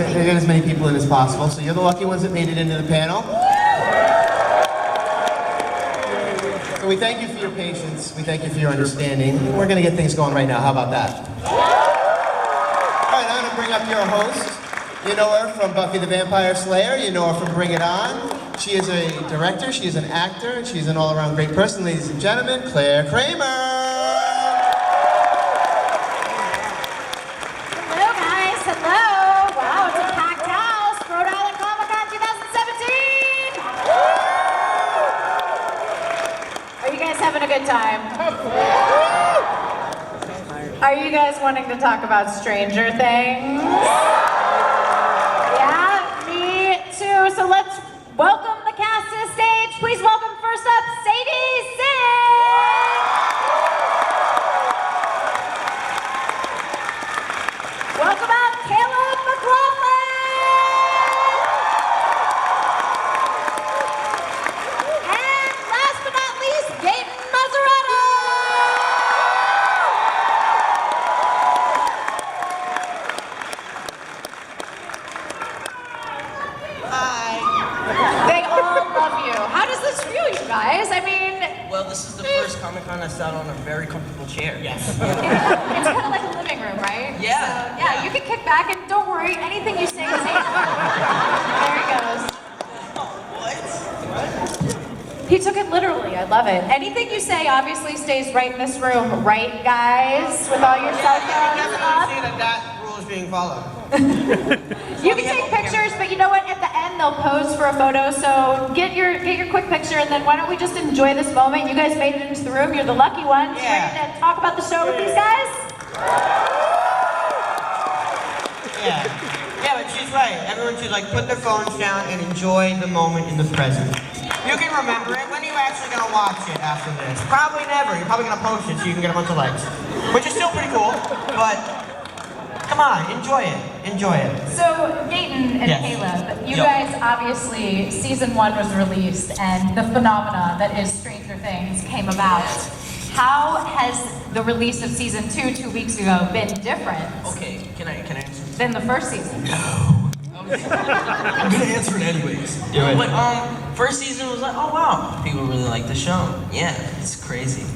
get as many people in as possible. So you're the lucky ones that made it into the panel. So we thank you for your patience. We thank you for your understanding. We're going to get things going right now. How about that? All right, I'm going to bring up your host. You know her from Buffy the Vampire Slayer. You know her from Bring It On. She is a director. She is an actor. She's an all-around great person. Ladies and gentlemen, Claire Kramer. Having a good time. Are you guys wanting to talk about Stranger Things? Yeah, me too. So let's welcome the cast to the stage. Please welcome first up Sadie Singh. Welcome out Caleb McLaughlin. Guys, I mean... Well, this is the first Comic-Con I sat on a very comfortable chair. Yes. It's kind of like a living room, right? Yeah. So, yeah, you can kick back and don't worry, anything you say is safe. There he goes. What? He took it literally, I love it. Anything you say obviously stays right in this room, right guys? With all your cell phones up? See that rule is being followed. You can take pictures, but you know what? At the end, they'll pose for a photo. So get your quick picture, and then why don't we just enjoy this moment? You guys made it into the room. You're the lucky ones. Yeah. Ready to talk about the show with these guys? Yeah, but she's right. Everyone should like put their phones down and enjoy the moment in the present. You can remember it. When are you actually gonna watch it after this? Probably never. You're probably gonna post it so you can get a bunch of likes, which is still pretty cool. But come on, enjoy it. Enjoy it. So, Dayton and Caleb, you guys obviously, season 1 was released and the phenomena that is Stranger Things came about. How has the release of season 2, 2 weeks ago, been different? Okay, can I answer? Than the first season? No. I'm gonna answer it anyways. Do it. But first season was like, oh wow, people really like the show. Yeah, it's crazy.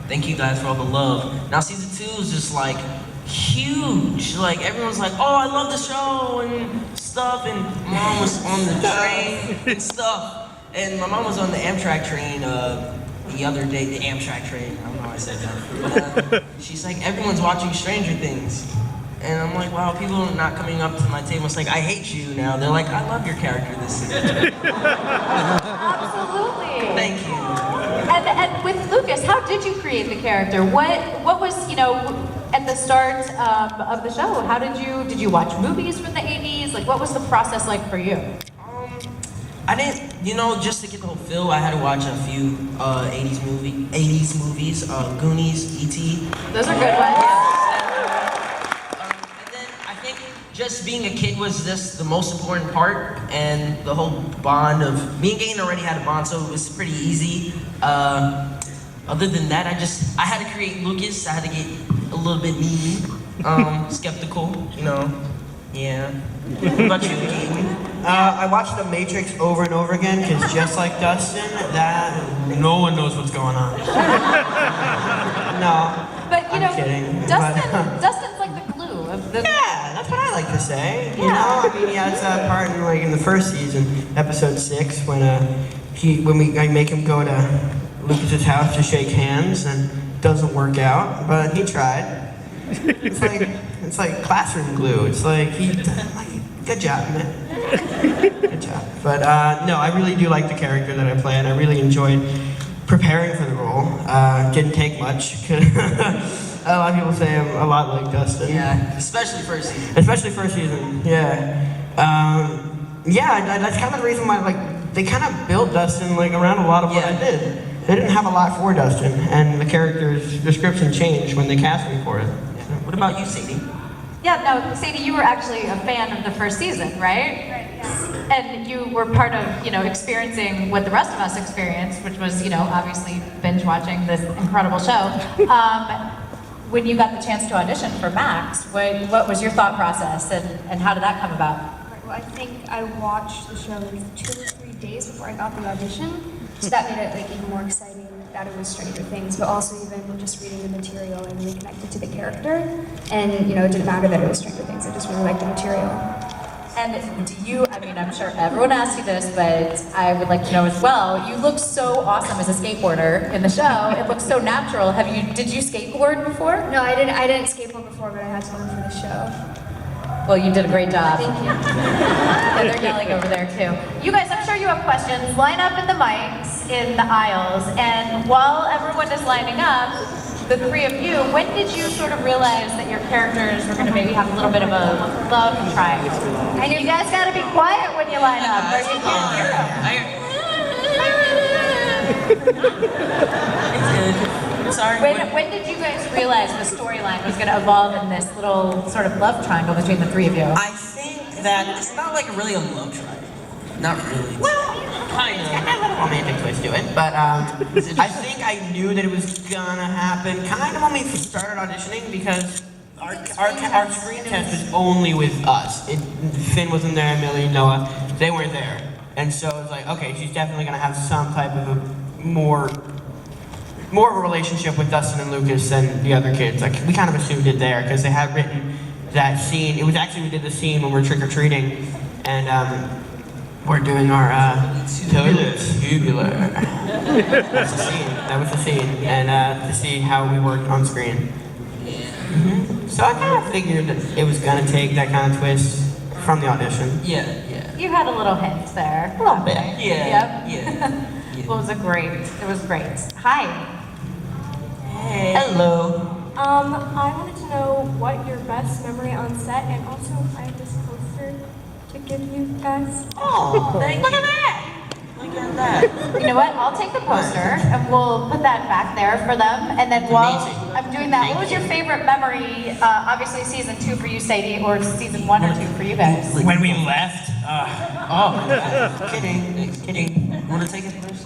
Thank you guys for all the love. Now season 2 is just like huge. Like everyone's like, oh, I love the show and stuff. And mom was on the train and stuff. And my mom was on the Amtrak train the other day. The Amtrak train. I don't know how I said that. But, she's like, everyone's watching Stranger Things. And I'm like, wow, people are not coming up to my table. It's like, I hate you now. They're like, I love your character this season. Absolutely. Thank you. And with Lucas, how did you create the character? What was, you know, at the start of the show, how did you watch movies from the 80s? Like, what was the process like for you? I didn't, you know, just to get the whole feel, I had to watch a few 80s movies, Goonies, E.T. Those are good ones. Just being a kid was just the most important part, and the whole bond of me and Gaten already had a bond, so it was pretty easy. Other than that, I had to create Lucas. I had to get a little bit mean, skeptical, you know. Yeah. What about you, Gaten? I watched The Matrix over and over again because just like Dustin, that no one knows what's going on. No, but you know, kidding. Dustin's like the glue of the. Yeah, that's what I like to say. You know, I mean, he has that part in the first season, episode 6, when I make him go to Lucas's house to shake hands and it doesn't work out, but he tried. It's like classroom glue. It's like good job, man. Good job. But no, I really do like the character that I play, and I really enjoyed preparing for the role. Didn't take much. A lot of people say I'm a lot like Dustin. Yeah, especially first season. Especially first season, yeah. Yeah, that's kind of the reason why, like, they kind of built Dustin, like, around a lot of what I did. They didn't have a lot for Dustin, and the character's description changed when they cast me for it. Yeah. What about you, Sadie? Yeah, no, Sadie, you were actually a fan of the first season, right? Right, yeah. And you were part of, you know, experiencing what the rest of us experienced, which was, you know, obviously binge watching this incredible show. when you got the chance to audition for Max, what was your thought process and how did that come about? Well, I think I watched the show like 2 or 3 days before I got the audition, so that made it like even more exciting that it was Stranger Things, but also even just reading the material and really connected to the character. And it didn't matter that it was Stranger Things, I just really liked the material. And do you, I mean, I'm sure everyone asked you this, but I would like to know as well, you look so awesome as a skateboarder in the show. It looks so natural. Did you skateboard before? No, I didn't skateboard before, but I had to learn for the show. Well, you did a great job. Thank you. Yeah, they're yelling over there too. You guys, I'm sure you have questions. Line up in the mics in the aisles, and while everyone is lining up, the three of you, when did you sort of realize that your characters were going to maybe have a little bit of a love triangle? And you guys got to be quiet when you line up, or you can't hear them. Sorry. When did you guys realize the storyline was going to evolve in this little sort of love triangle between the three of you? I think that it's not like really a love triangle. Not really. Well, kind of. It's got a little romantic twist to it, but I think I knew that it was gonna happen kind of when we started auditioning because our screen test was only with us. Finn wasn't there, Millie, Noah, they weren't there. And so it was like, okay, she's definitely gonna have some type of a more of a relationship with Dustin and Lucas than the other kids. Like, we kind of assumed it there because they had written that scene. It was actually, we did the scene when we're trick-or-treating, and we're doing our tubular. That's the scene. That was the scene, and to see how we worked on screen. So I kind of figured that it was gonna take that kind of twist from the audition. Yeah. You had a little hint there. A little bit. Yeah. Well, it was great. Hi. Hey. Hello. I wanted to know what your best memory on set, and also I have this poster to give you guys. Oh, thank you. Look at that. Look at that. You know what? I'll take the poster and we'll put that back there for them. And then while I'm doing that, what was your favorite memory? Obviously, season 2 for you, Sadie, or season 1 or 2 for you guys? When we left, Kidding. Want to take it first?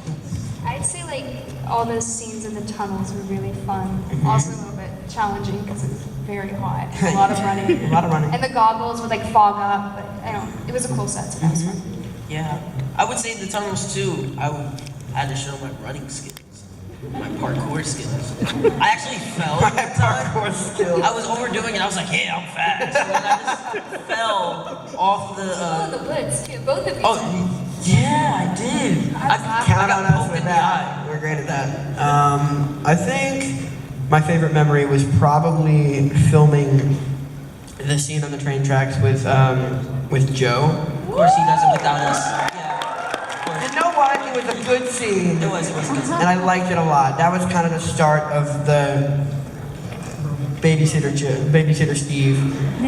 I'd say like all those scenes in the tunnels were really fun. Also a little bit challenging because it was very hot. A lot of running. A lot of running. And the goggles would like fog up, but it was a cool set, so that was fun. Yeah. I would say the tunnels too. I had to show my running skills. My parkour skills. I actually fell. My parkour skills. I was overdoing it. I was like, yeah, I'm fast. And then I just fell off the. The woods too, both of you. Oh, yeah, I did. Count I on got us poked with in the that. eye. We're great at that. I think my favorite memory was probably filming the scene on the train tracks with Joe. Of course, he does it without us. Yeah. You know what? It was a good scene. It was good. And I liked it a lot. That was kind of the start of the babysitter Steve.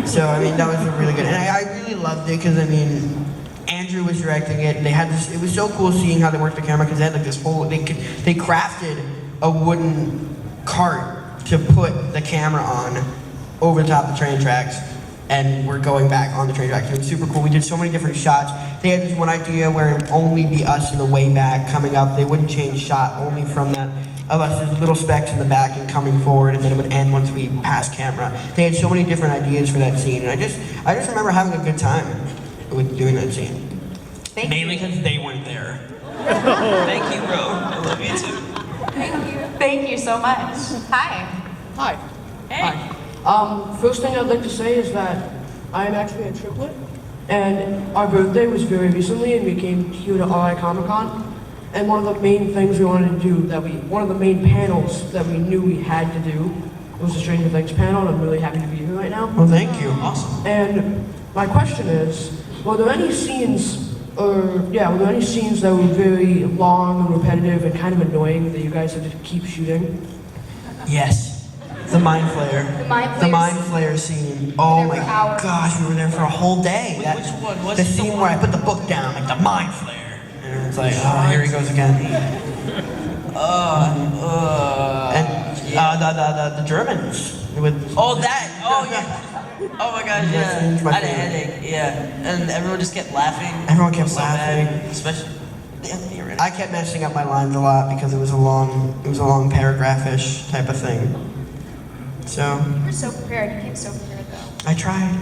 So I mean, that was really good, and I really loved it because I mean, Andrew was directing it, and they had this. It was so cool seeing how they worked the camera because they had like this whole. They crafted a wooden cart to put the camera on over the top of the train tracks, and we're going back on the train tracks. It was super cool. We did so many different shots. They had this one idea where it would only be us in the way back coming up. They wouldn't change shot only from that. Of us as little specks in the back and coming forward, and then it would end once we passed camera. They had so many different ideas for that scene, and I just remember having a good time with doing that scene. Mainly because they weren't there. Thank you, bro. I love you too. Thank you so much. Hi. Hi. Hey. Hi. First thing I'd like to say is that I am actually a triplet, and our birthday was very recently, and we came here to RI Comic-Con. And one of the main things we wanted to do, one of the main panels that we knew we had to do was the Stranger Things panel, and I'm really happy to be here right now. Well, thank you. Awesome. And my question is, were there any scenes that were very long and repetitive and kind of annoying that you guys had to keep shooting? Yes. The Mind Flayer. The Mind Flayer scene. Oh my gosh, we were there for a whole day. Which one? What's the the scene one? where I put the book down, like the Mind Flayer. And it's like, oh, here he goes again. And the Germans with. Oh, that. Oh, yeah. Oh my gosh, yeah. I had a headache. Yeah, and everyone just kept laughing. Everyone kept So laughing. bad. Especially. Yeah, I kept messing up my lines a lot because it was a long paragraph-ish type of thing. So You were so prepared. You came so prepared, though. I tried.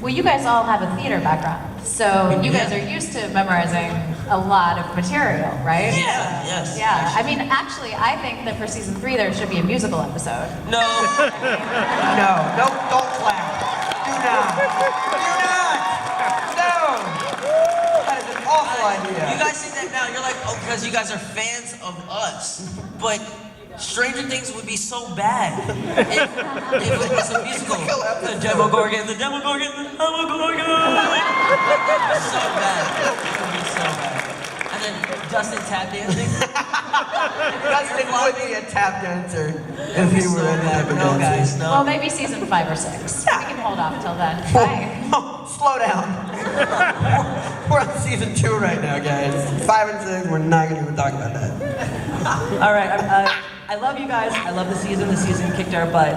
Well, you guys all have a theater background, so you guys are used to memorizing a lot of material, right? Yeah, yes. Yeah, I mean, actually, I think that for season 3 there should be a musical episode. No. No, don't clap. Do not. Do not. No. That is an awful idea. You guys think that now, you're like, oh, because you guys are fans of us. But Stranger Things would be so bad if it was a musical. The Demogorgon, the Demogorgon, the Demogorgon. So bad. It would be so bad. And then Dustin tap dancing. Dustin would be a tap dancer if he were a tap dancer. No, guys, no. Well, maybe season 5 or 6. We can hold off till then. Bye. Slow down. We're on season 2 right now, guys. 5 and 6, we're not gonna even talk about that. All right, I love you guys. I love the season. The season kicked our butt.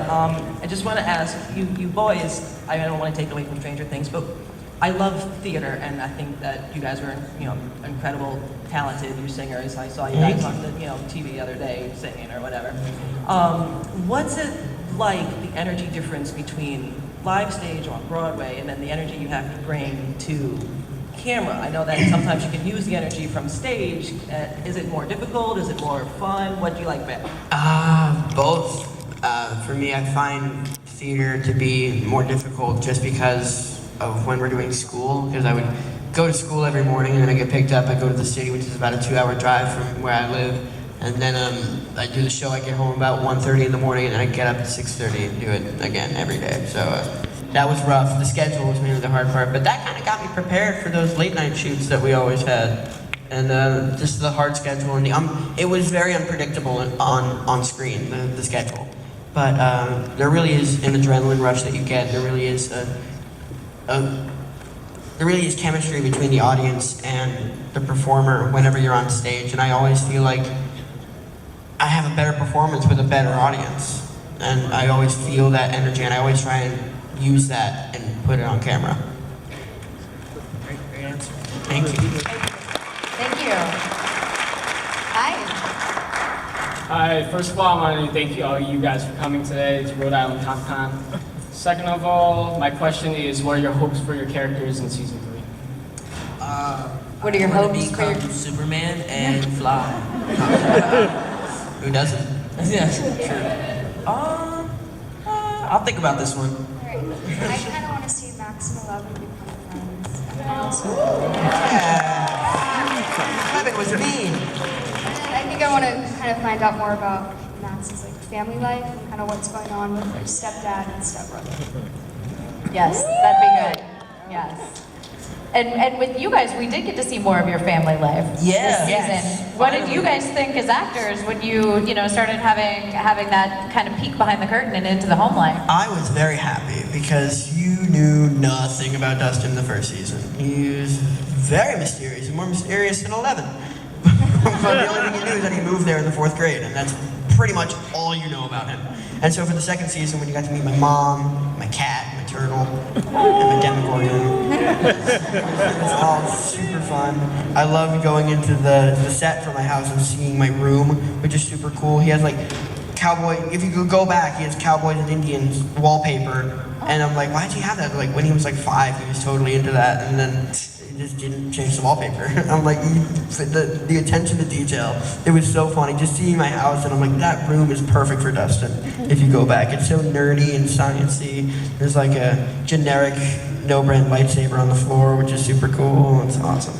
I just want to ask you boys. I don't want to take away from Stranger Things, but I love theater, and I think that you guys are, incredible, talented. You're singers. I saw you guys on the, TV the other day singing or whatever. What's it like, the energy difference between live stage on Broadway and then the energy you have to bring to camera? I know that sometimes you can use the energy from stage. Is it more difficult? Is it more fun? What do you like better? Both. For me, I find theater to be more difficult just because of when we're doing school, because I would go to school every morning and then I get picked up, I go to the city, which is about a 2-hour drive from where I live, and then I do the show, I get home about 1:30 in the morning, and then I get up at 6:30 and do it again every day. So that was rough. The schedule was mainly the hard part, but that kind of got me prepared for those late night shoots that we always had. And just the hard schedule, and it was very unpredictable on screen, the schedule. But there really is an adrenaline rush that you get. There really is chemistry between the audience and the performer whenever you're on stage. And I always feel like I have a better performance with a better audience. And I always feel that energy, and I always try and use that and put it on camera. Great answer. Thank you. Thank you. Hi. Hi, first of all, I want to thank all you guys for coming today to Rhode Island Comic Con. Second of all, my question is, what are your hopes for your characters in season 3? What are your hopes for become your... Superman and fly. Who doesn't? Yes, true. I'll think about this one. Alright, I kind of want to see Max and 11 become friends. And also, Kevin was mean. I think I want to kind of find out more about Max's family life and kind of what's going on with their stepdad and stepbrother. Yes, that'd be good. Yes. And with you guys, we did get to see more of your family life this season. Yes. What did you guys think as actors when you started having that kind of peek behind the curtain and into the home life? I was very happy because you knew nothing about Dustin in the first season. He was very mysterious, and more mysterious than 11. But the only thing you knew is that he moved there in the 4th grade, and that's pretty much all you know about him. And so for the second season, when you got to meet my mom, my cat, my turtle, and my Demogorgon, it was all super fun. I loved going into the set for my house and seeing my room, which is super cool. He has cowboy, if you could go back, he has cowboys and Indians wallpaper. And I'm like, why'd you have that? When he was 5, he was totally into that. And then he just didn't change the wallpaper. I'm like, the attention to detail, it was so funny. Just seeing my house, and I'm like, that room is perfect for Dustin, if you go back. It's so nerdy and sciencey. There's a generic no-brand lightsaber on the floor, which is super cool. It's awesome.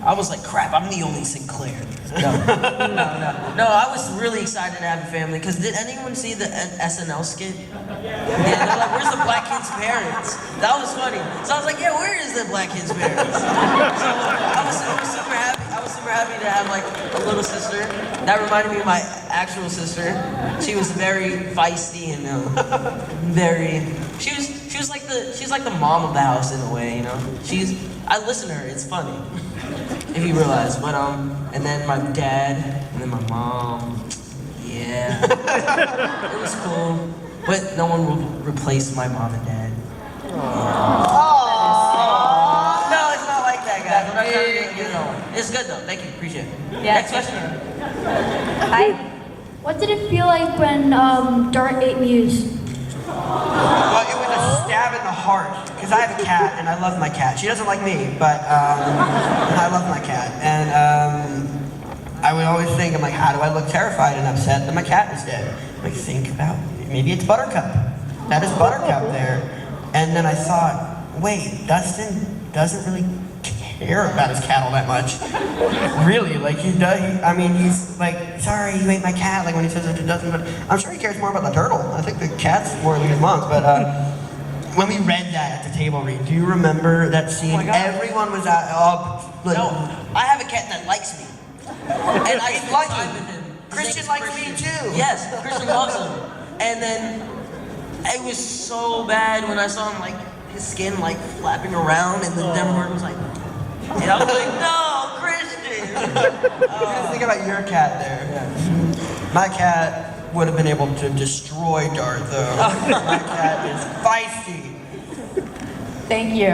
I was like, crap, I'm the only Sinclair. No, I was really excited to have a family, because did anyone see the SNL skit? Yeah, they're like, where's the black kid's parents? That was funny. So I was like, yeah, where is the black kid's parents? So I was super happy. I was super happy to have a little sister. That reminded me of my actual sister. She was very feisty and she's like the mom of the house in a way, I listen to her, it's funny. If you realize, but and then my dad, and then my mom, yeah. It was cool, but no one will replace my mom and dad. No, it's not like that, guys. I'm not trying to it's good though, thank you, appreciate it. Yeah. Next question. Hi. What did it feel like when Dart ate Muse? Well, it was a stab in the heart, because I have a cat, and I love my cat. She doesn't like me, but I love my cat. And I would always think, I'm like, how do I look terrified and upset that my cat is dead? Like, think about, maybe it's Buttercup. That is Buttercup there. And then I thought, wait, Dustin doesn't really care about his cat all that much. Really, like he does. He's like, sorry, you ate my cat. Like when he says it to Dustin, but I'm sure he cares more about the turtle. I think the cat's more than his mom's. But when we read that at the table read, do you remember that scene? Oh my God. Everyone was at. No, I have a cat that likes me. And I spend time with him. Christian likes me too. Yes, Christian loves him. And then it was so bad when I saw him, like, his skin, like, flapping around, and the Denmark was like, and I was like, no, Christian! Think about your cat there. Yeah. My cat would have been able to destroy Dart, though. My cat is feisty. Thank you.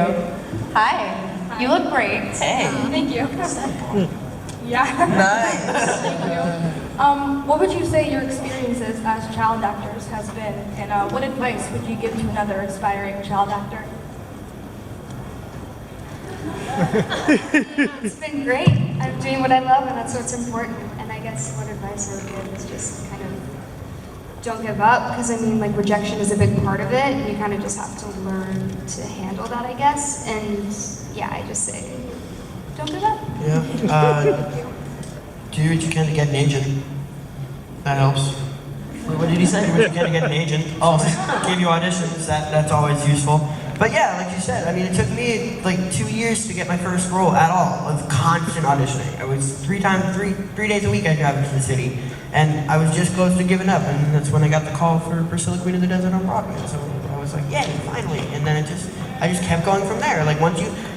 Hi. You look great. Hey. Thank you. Yeah. Nice. Thank you. What would you say your experiences as child actors has been, and what advice would you give to another aspiring child actor? It's been great. I'm doing what I love, and that's what's important. And I guess what advice I would give is just kind of don't give up, because like rejection is a big part of it, and you kind of just have to learn to handle that, I guess. And yeah, I just say, don't give up. Yeah. Do what you can to get an agent. That helps. What did he say? Do what you can to get an agent. Oh, give you auditions. That's always useful. But yeah, like you said, it took me like 2 years to get my first role at all, of constant auditioning. I was three days a week I'd drive into the city, and I was just close to giving up, and that's when I got the call for Priscilla, Queen of the Desert on Broadway. So I was like, yay, finally. And then I just kept going from there. Like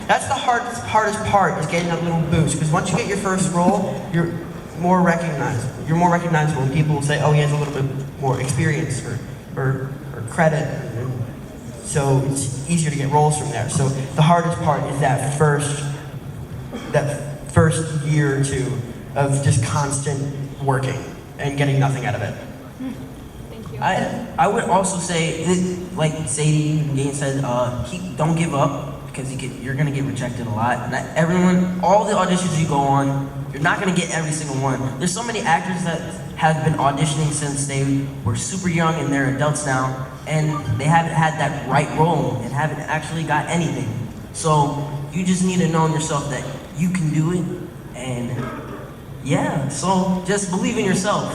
that's the hardest part, is getting that little boost, because once you get your first role, you're more recognizable. You're more recognizable, and people will say, oh, he has a little bit more experience or credit. So it's easier to get roles from there. So the hardest part is that first year or two of just constant working and getting nothing out of it. Thank you. I would also say, like Sadie and Gain said, don't give up, because you're gonna get rejected a lot. And all the auditions you go on, you're not gonna get every single one. There's so many actors that have been auditioning since they were super young and they're adults now, and they haven't had that right role and haven't actually got anything. So you just need to know in yourself that you can do it, and yeah, so just believe in yourself,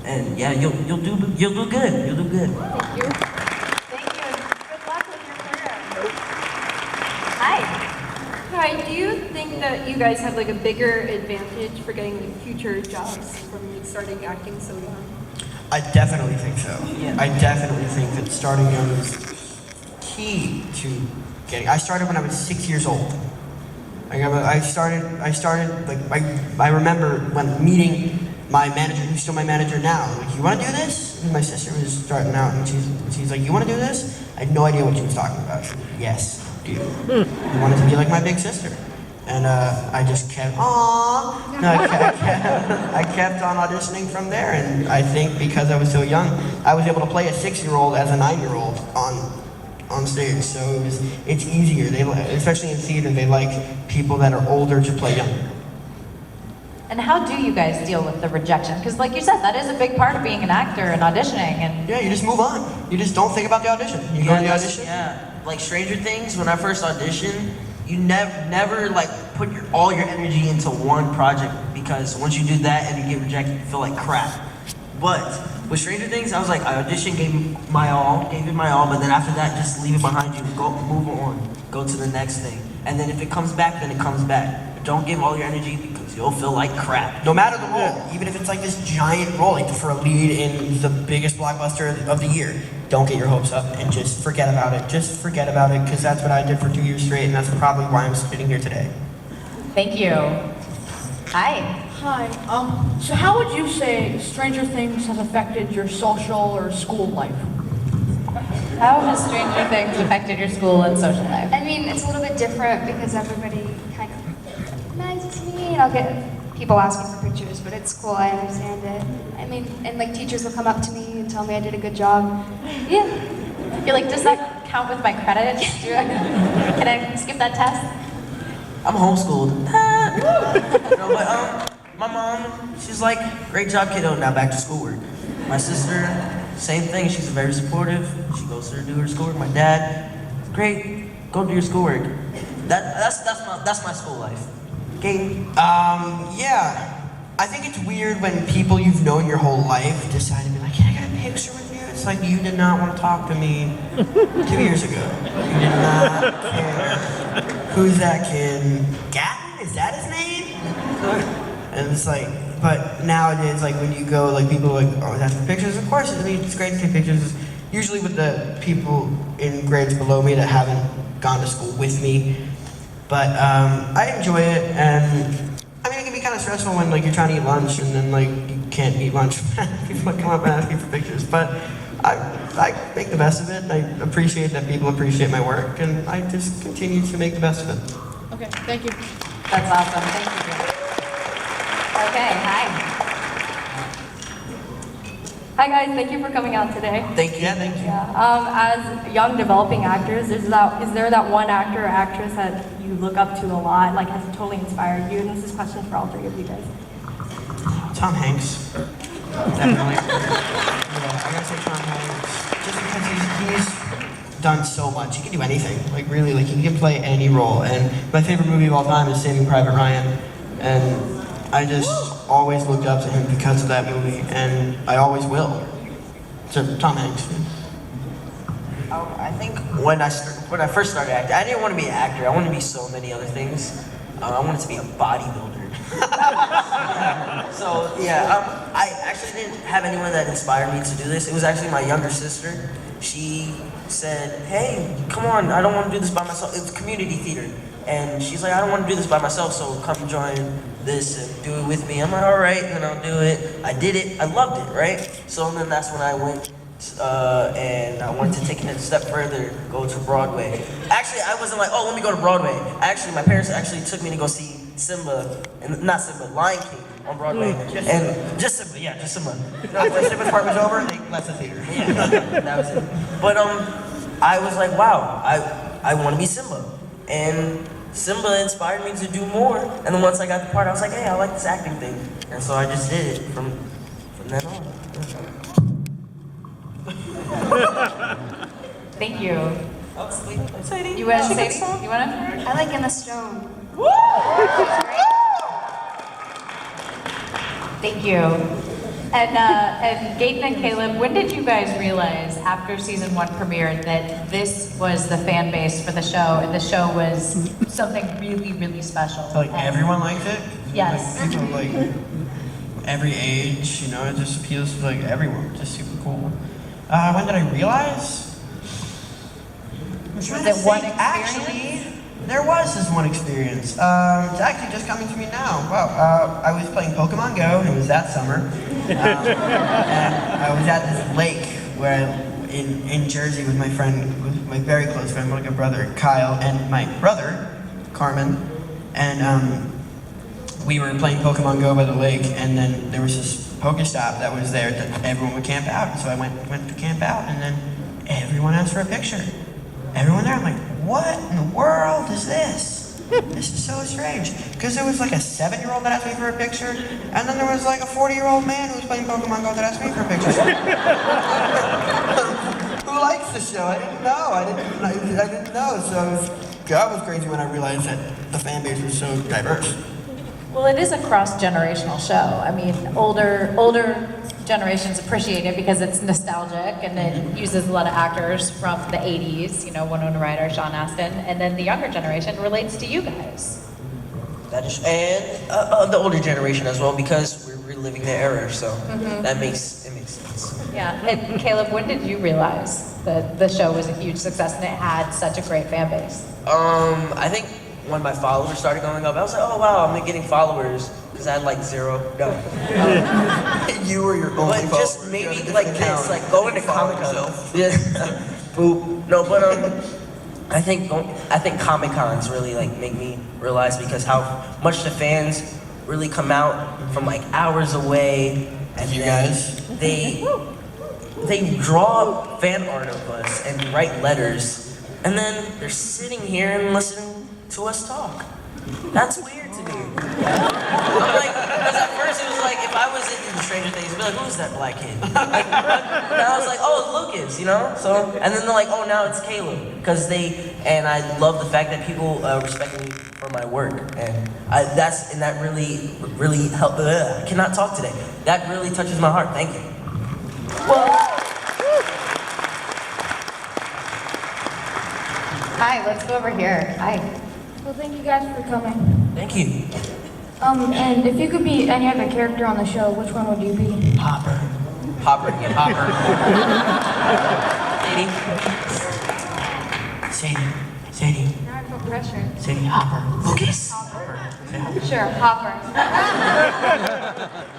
and yeah, you'll do good. You'll do good. Thank you. Thank you. Good luck with your career. Hi. Hi, do you think that you guys have like a bigger advantage for getting like future jobs from like, starting acting so young? I definitely think so. Yeah. I definitely think that starting young is key to getting. I started when I was 6 years old. Like I started like I remember when meeting my manager, who's still my manager now. Like, you want to do this? And my sister was starting out, and she's like, you want to do this? I had no idea what she was talking about. She was like, yes, dude. I wanted to be like my big sister. And I just kept, aww. No, I kept on auditioning from there, and I think because I was so young, I was able to play a 6-year-old as a 9-year-old on stage. So it's easier. Especially in theater, they like people that are older to play younger. And how do you guys deal with the rejection? Because like you said, that is a big part of being an actor and auditioning. And yeah, you just move on. You just don't think about the audition. You go to the audition. Yeah, like Stranger Things, when I first auditioned, you never like put all your energy into one project, because once you do that and you get rejected, you feel like crap. But with Stranger Things, I was like, I auditioned, gave it my all, but then after that, just leave it behind you, move on, go to the next thing. And then if it comes back, then it comes back. But don't give all your energy, because you'll feel like crap. No matter the role, even if it's like this giant role, like for a lead in the biggest blockbuster of the year, don't get your hopes up and just forget about it. Just forget about it, because that's what I did for 2 years straight, and that's probably why I'm sitting here today. thank you. Hi. Hi. So how would you say Stranger Things has affected your social or school life? How has Stranger Things affected your school and social life? I mean, it's a little bit different because everybody kind of recognizes me, and I'll get people asking for pictures. but it's cool. I understand it. I mean, and like teachers will come up to me and tell me I did a good job. Yeah. You're like, does that count with my credits? Can I skip that test? I'm homeschooled. No, but my mom, she's like, great job, kiddo. Now back to schoolwork. My sister, same thing. She's very supportive. She goes to do her schoolwork. My dad, great. Go do your schoolwork. That's my school life. Gaten? Yeah. I think it's weird when people you've known your whole life decide to be like, can I get a picture with you? It's like you did not want to talk to me 2 years ago. You did not care. Who's that kid? Gatton? Is that his name? And it's like, but nowadays, like when you go, like people are like, oh, that's for pictures? Of course, I mean, it's great to take pictures. Usually with the people in grades below me that haven't gone to school with me. But I enjoy it, and I mean, it can be kind of stressful when like you're trying to eat lunch and then like you can't eat lunch. People come up and ask me for pictures, but I make the best of it. I appreciate that people appreciate my work, and I just continue to make the best of it. Okay, thank you. That's awesome. Thank you. Okay, hi. Hi guys, thank you for coming out today. Thank you. Yeah, thank you. As young developing actors, is there that one actor or actress that you look up to a lot, like has totally inspired you? And this is a question for all three of you guys. Tom Hanks, definitely. Yeah, I gotta say Tom Hanks, just because he's done so much. He can do anything. Like really, like he can play any role. And my favorite movie of all time is Saving Private Ryan, and I just always looked up to him because of that movie, and I always will. So Tom Hanks. I think when I first started acting, I didn't want to be an actor. I wanted to be so many other things. I wanted to be a bodybuilder. So yeah, I actually didn't have anyone that inspired me to do this. It was actually my younger sister. She said, hey, come on, I don't want to do this by myself. It's community theater. And she's like, I don't want to do this by myself, so come join this and do it with me. I'm like, all right, and then I'll do it. I did it, I loved it, right? So then that's when I went and I wanted to take it a step further, go to Broadway. Actually, I wasn't like, oh, let me go to Broadway. Actually, my parents actually took me to go see Simba, and not Simba, Lion King on Broadway. Just Simba, yeah, just Simba. No, when Simba's part was over, they left the theater. Yeah, that was it. But I was like, wow, I want to be Simba. And Simba inspired me to do more. And then once I got the part, I was like, hey, I like this acting thing. And so I just did it from then on. Thank you. Oh, sweet. Sadie. You want to say something? You want to? I like Emma Stone. Thank you. And Gaten and Caleb, when did you guys realize after season 1 premiered that this was the fan base for the show and the show was something really, really special? So, like everyone likes it? Yes. Like, people like every age, you know, it just appeals to like everyone. It's just super cool. When did I realize? Was it one experience? Actually, there was this one experience. It's actually just coming to me now. Wow. I was playing Pokemon Go, and it was that summer. And I was at this lake where in Jersey with my friend, with my very close friend, like a brother, Kyle, and my brother, Carmen. And we were playing Pokemon Go by the lake, and then there was this Pokestop that was there that everyone would camp out. And so I went to camp out, and then everyone asked for a picture. Everyone there, I'm like, what in the world is this? This is so strange. Because there was like a 7-year-old that asked me for a picture, and then there was like a 40-year-old man who was playing Pokemon Go that asked me for a picture. Who likes the show? I didn't know. I didn't know. So that was crazy when I realized that the fan base was so diverse. Well, it is a cross-generational show. I mean, older generations appreciate it because it's nostalgic and it uses a lot of actors from the 80s, you know, Winona Ryder, Sean Astin, and then the younger generation relates to you guys. That is, and the older generation as well, because we're reliving the era, so it makes sense. Yeah, and Caleb, when did you realize that the show was a huge success and it had such a great fan base? I think when my followers started going up, I was like, oh wow, I'm getting followers. Because I had like 0. No. You were your only But just maybe like this, like going to Comic-Con. Yeah. Boop. No, but I think Comic-Cons really like make me realize because how much the fans really come out from like hours away. And you guys. They draw fan art of us and write letters, and then they're sitting here and listening to us talk. That's weird to me. I'm like, because at first it was like, if I was into Stranger Things, I'd be like, who's that black kid? Like, and I was like, oh, it's Lucas, you know? So, and then they're like, oh, now it's Caleb. And I love the fact that people respect me for my work. And that really helped, I cannot talk today. That really touches my heart, thank you. Hi, let's go over here. Hi. Well, thank you guys for coming. Thank you. And if you could be any other character on the show, which one would you be? Hopper. Hopper again, Hopper. Sadie. Now I feel pressure. Sadie, Hopper. Lucas. Hopper. Sure, Hopper.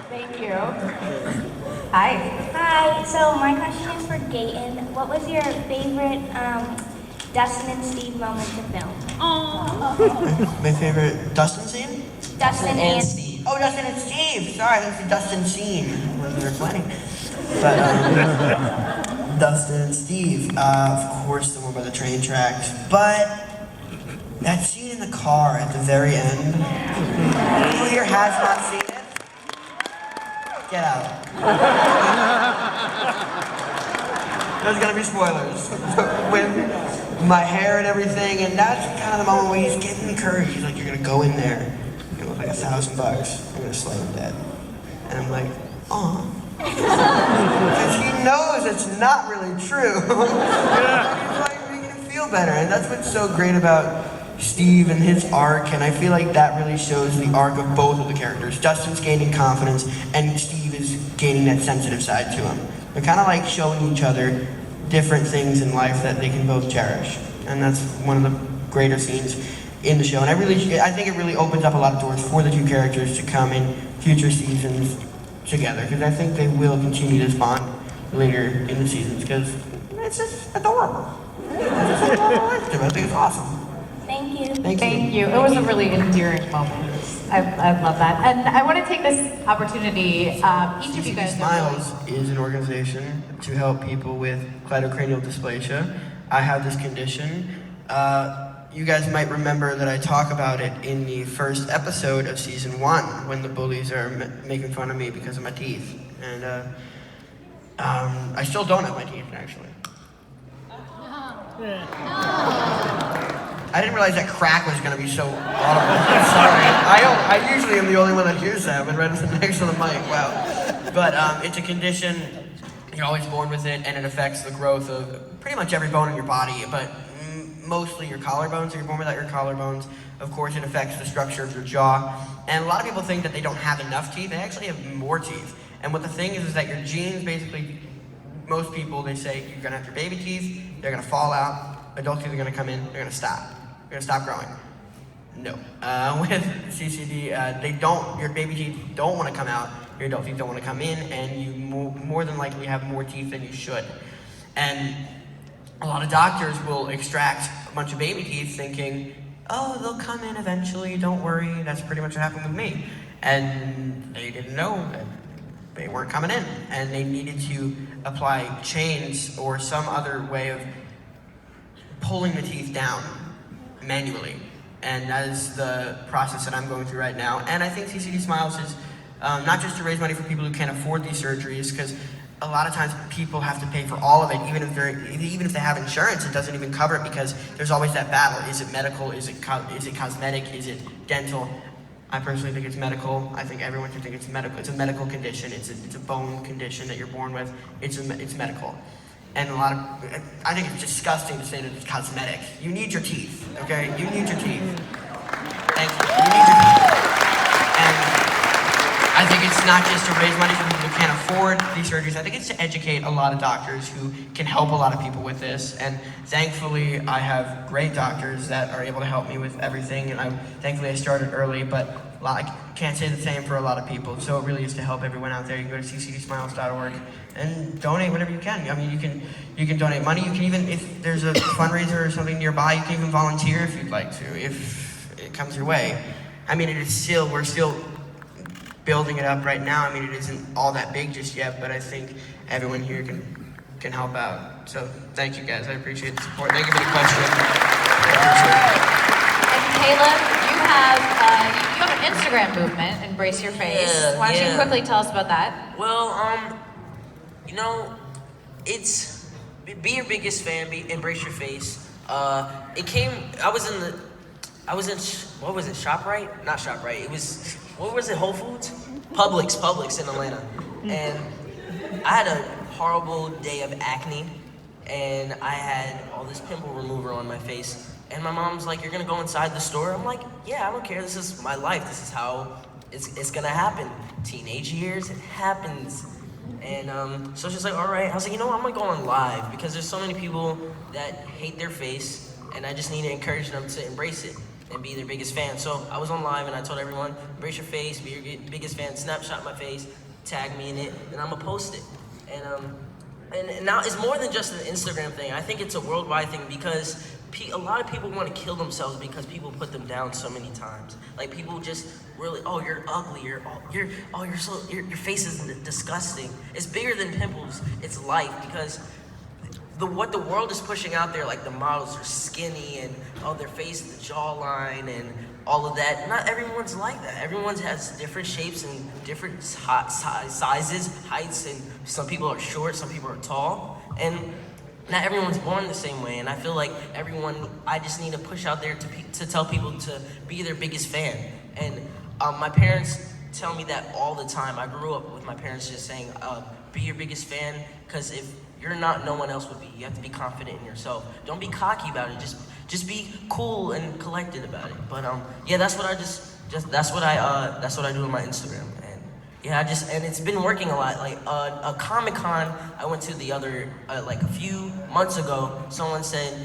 Thank you. Hi. Hi, so my question is for Gaten. What was your favorite Dustin and Steve moment to film? My favorite Dustin scene? Dustin and Steve. Oh, Dustin and Steve. Sorry, that's the Dustin scene when we were planning. But Dustin and Steve, of course, the one by the train tracks. But that scene in the car at the very end. Who here has not seen it? Get out. There's gonna be spoilers. With my hair and everything, and that's kind of the moment where he's giving me courage. He's like, you're gonna go in there, you're gonna look like $1,000, I'm gonna slay him dead. And I'm like, aw. Because he knows it's not really true. He's like making him feel better, and that's what's so great about Steve and his arc, and I feel like that really shows the arc of both of the characters. Dustin's gaining confidence, and Steve is gaining that sensitive side to him. They're kind of like showing each other different things in life that they can both cherish, and that's one of the greater scenes in the show. And I think it really opens up a lot of doors for the two characters to come in future seasons together, because I think they will continue this bond later in the seasons, because it's just adorable. I think it's awesome. Thank you. Thank you. It was a really endearing moment. I love that. And I want to take this opportunity, each of you guys Smiles is an organization to help people with cleidocranial dysplasia. I have this condition. You guys might remember that I talk about it in the first episode of season 1 when the bullies are making fun of me because of my teeth. And I still don't have my teeth, actually. I didn't realize that crack was going to be so audible. Sorry. I usually am the only one that hears that, but right next to the mic, wow. But it's a condition, you're always born with it, and it affects the growth of pretty much every bone in your body, but mostly your collarbones. So you're born without your collarbones. Of course, it affects the structure of your jaw. And a lot of people think that they don't have enough teeth. They actually have more teeth. And what the thing is that your genes basically, most people, they say you're going to have your baby teeth, they're going to fall out, adult teeth are going to come in, they're going to stop. You're going to stop growing. No. With CCD, your baby teeth don't want to come out, your adult teeth don't want to come in, and you more than likely have more teeth than you should. And a lot of doctors will extract a bunch of baby teeth thinking, oh, they'll come in eventually, don't worry, that's pretty much what happened with me. And they didn't know that they weren't coming in, and they needed to apply chains or some other way of pulling the teeth down manually. And that is the process that I'm going through right now. And I think CCD Smiles is not just to raise money for people who can't afford these surgeries, because a lot of times people have to pay for all of it, even if they have insurance, it doesn't even cover it, because there's always that battle. Is it medical? Is it cosmetic? Is it dental? I personally think it's medical. I think everyone should think it's medical. It's a medical condition. It's a bone condition that you're born with. It's medical. And I think it's disgusting to say that it's cosmetic. You need your teeth, okay? You need your teeth. Thank you. You need your teeth. And I think it's not just to raise money for people who can't afford these surgeries. I think it's to educate a lot of doctors who can help a lot of people with this. And thankfully, I have great doctors that are able to help me with everything. And thankfully I started early, but I can't say the same for a lot of people. So it really is to help everyone out there. You can go to ccdsmiles.org and donate whatever you can. I mean, you can donate money. You can even, if there's a fundraiser or something nearby, you can even volunteer if you'd like to, if it comes your way. I mean, we're still building it up right now. I mean, it isn't all that big just yet, but I think everyone here can help out. So thank you guys. I appreciate the support. Thank you for the question. And Caleb, you have an Instagram movement, Embrace Your Face. Yeah, Why don't you yeah. quickly tell us about that? Well, you know, it's be your biggest fan, embrace your face. What was it, ShopRite? Not ShopRite, what was it, Whole Foods? Publix in Atlanta. And I had a horrible day of acne, and I had all this pimple remover on my face. And my mom's like, you're gonna go inside the store? I'm like, yeah, I don't care, this is my life, this is how it's gonna happen. Teenage years, it happens. And so she's like, all right. I was like, you know what, I'm gonna go on live because there's so many people that hate their face, and I just need to encourage them to embrace it and be their biggest fan. So I was on live and I told everyone, embrace your face, be your biggest fan, snapshot my face, tag me in it, and I'm gonna post it. And now it's more than just an Instagram thing. I think it's a worldwide thing because a lot of people want to kill themselves because people put them down so many times. Like people just really, oh, you're ugly, your face is disgusting. It's bigger than pimples. It's life because what the world is pushing out there, like the models are skinny and their face, the jawline and all of that. Not everyone's like that. Everyone has different shapes and different sizes, heights, and some people are short, some people are tall, and not everyone's born the same way. And I feel like I just need to push out there to tell people to be their biggest fan. And my parents tell me that all the time. I grew up with my parents just saying, be your biggest fan, because if you're not, no one else would be. You have to be confident in yourself. Don't be cocky about it. Just be cool and collected about it. But yeah, that's what I that's what I do on my Instagram. And yeah, and it's been working a lot. Like a Comic-Con I went to the other like a few months ago. Someone said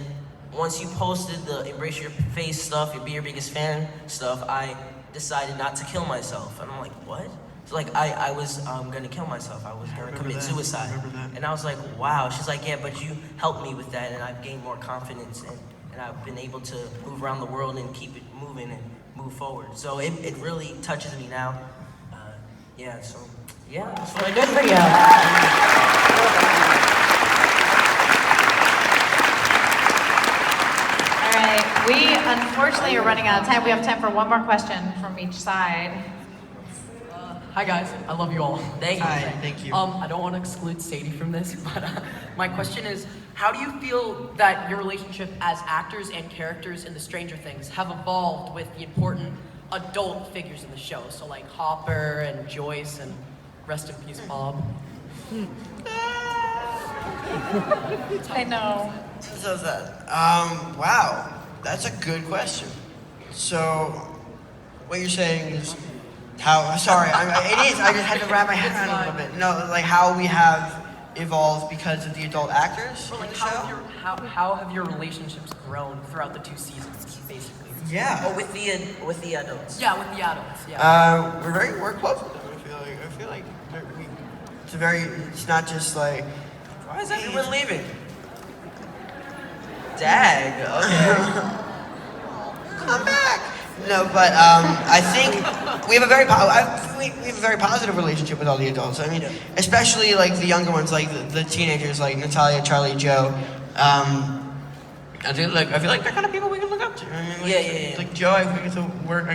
once you posted the embrace your face stuff, be your biggest fan stuff, I decided not to kill myself. And I'm like, what? So like I was gonna kill myself. I was gonna commit suicide. And I was like, wow. She's like, yeah, but you helped me with that, and I've gained more confidence, and I've been able to move around the world and keep it moving and move forward. So it really touches me now. Yeah, so yeah, that's what I do. Good for you. All right, we unfortunately are running out of time. We have time for one more question from each side. Hi guys, I love you all. Thank you. Hi, thank you. I don't want to exclude Sadie from this, but my question is, how do you feel that your relationship as actors and characters in the Stranger Things have evolved with the important adult figures in the show? So like Hopper and Joyce and rest in peace, Bob. I know. So that, wow, that's a good question. So, what you're saying is how, sorry, it is, I just had to wrap my head around it a little bit. No, like how we have evolved because of the adult actors Or like in the how show? how have your relationships grown throughout the 2 seasons, basically? Yeah. Oh, with the adults. Yeah, with the adults, yeah. We're close with them, I feel like it's not just like, Why is everyone leaving? Dag. Okay. come back. No, but I think we have a very positive relationship with all the adults. I mean, especially like the younger ones, like the teenagers, like Natalia, Charlie, Joe. I feel like they're kind of people we can look up to. I mean, like, Yeah. Like Joe, I get to work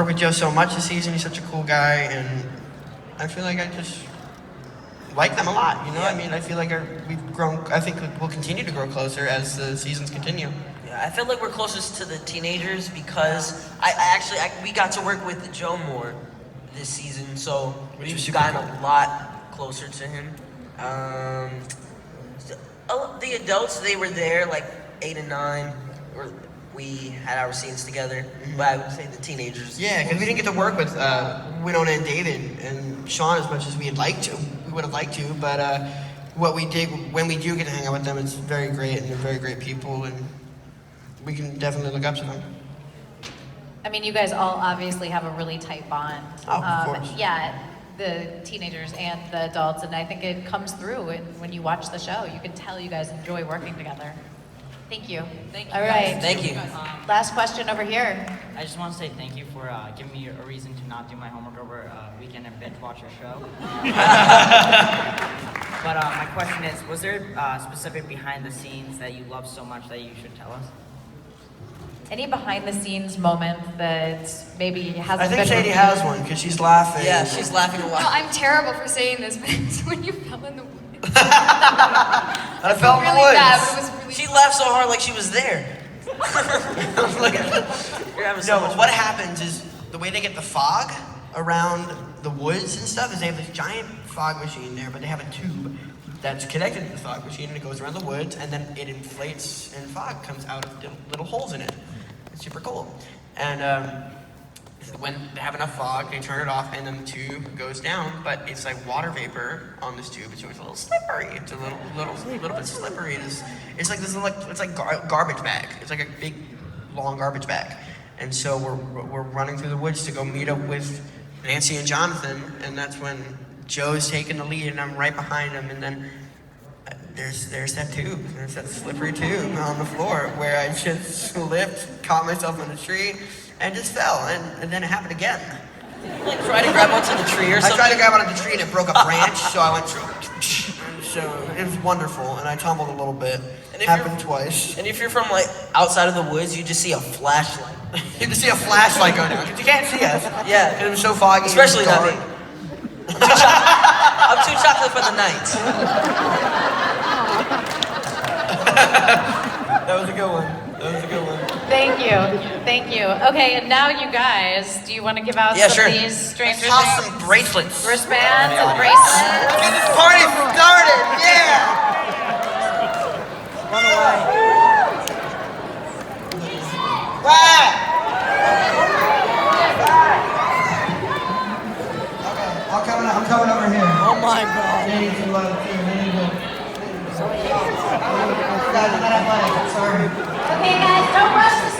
with Joe so much this season. He's such a cool guy, and I feel like I just like them a lot. You know, I mean, I feel like we've grown. I think we'll continue to grow closer as the seasons continue. Yeah, I feel like we're closest to the teenagers because we got to work with Joe more this season, so we've gotten a lot closer to him. The adults, they were there like 8 and 9, we had our scenes together, but I would say the teenagers. Yeah, because we didn't get to work with Winona and David and Sean as much as we'd like to. We would have liked to, but what we did, when we do get to hang out with them, it's very great, and they're very great people, and we can definitely look up to them. I mean, you guys all obviously have a really tight bond. Oh, of course. Yeah, the teenagers and the adults, and I think it comes through when you watch the show. You can tell you guys enjoy working together. Thank you. Thank you. All right. Thank you. Last question over here. I just want to say thank you for giving me a reason to not do my homework over weekend and binge watch your show. But my question is, was there specific behind the scenes that you love so much that you should tell us? Any behind the scenes moment that maybe hasn't I think been Sadie revealed? has one because she's laughing. Yeah, she's laughing a No, lot. I'm terrible for saying this, but it's when you fell in the woods. I fell in the Really woods. bad, but it was really She laughed so hard like she was there. You're having so No, much what fun. happens is the way they get the fog around the woods and stuff is they have this giant fog machine there, but they have a tube that's connected to the fog machine and it goes around the woods and then it inflates and fog comes out of the little holes in it. It's super cool. And when they have enough fog, they turn it off and then the tube goes down, but it's like water vapor on this tube, so it's a little slippery. It's a little bit slippery. It's like this garbage bag. It's like a big, long garbage bag. And so we're running through the woods to go meet up with Nancy and Jonathan, and that's when Joe's taking the lead and I'm right behind him, and then there's that tube. There's that slippery tube on the floor where I just slipped, caught myself in a tree, and just fell. And then it happened again. Like try to grab onto the tree or I something. tried to grab onto the tree and it broke a branch, so I went through. So it was wonderful, and I tumbled a little bit. And if Happened you're- twice. And if you're from like outside of the woods, you just see a flashlight. You can see a flashlight go down because you can't see us. Yeah. Because it was so foggy. Especially and not dark. me. I'm too chocolate for the night. That was a good one. That was a good one. Thank you. Thank you. Okay, and now you guys, do you want to give out Yeah, some sure. of these Stranger Toss Things some bracelets. wristbands and bracelets? Get this party started, yeah! Run away. I'm coming over here. Oh my god. There you go. Guys, I'm not athletic. Sorry. Okay, guys, don't rush the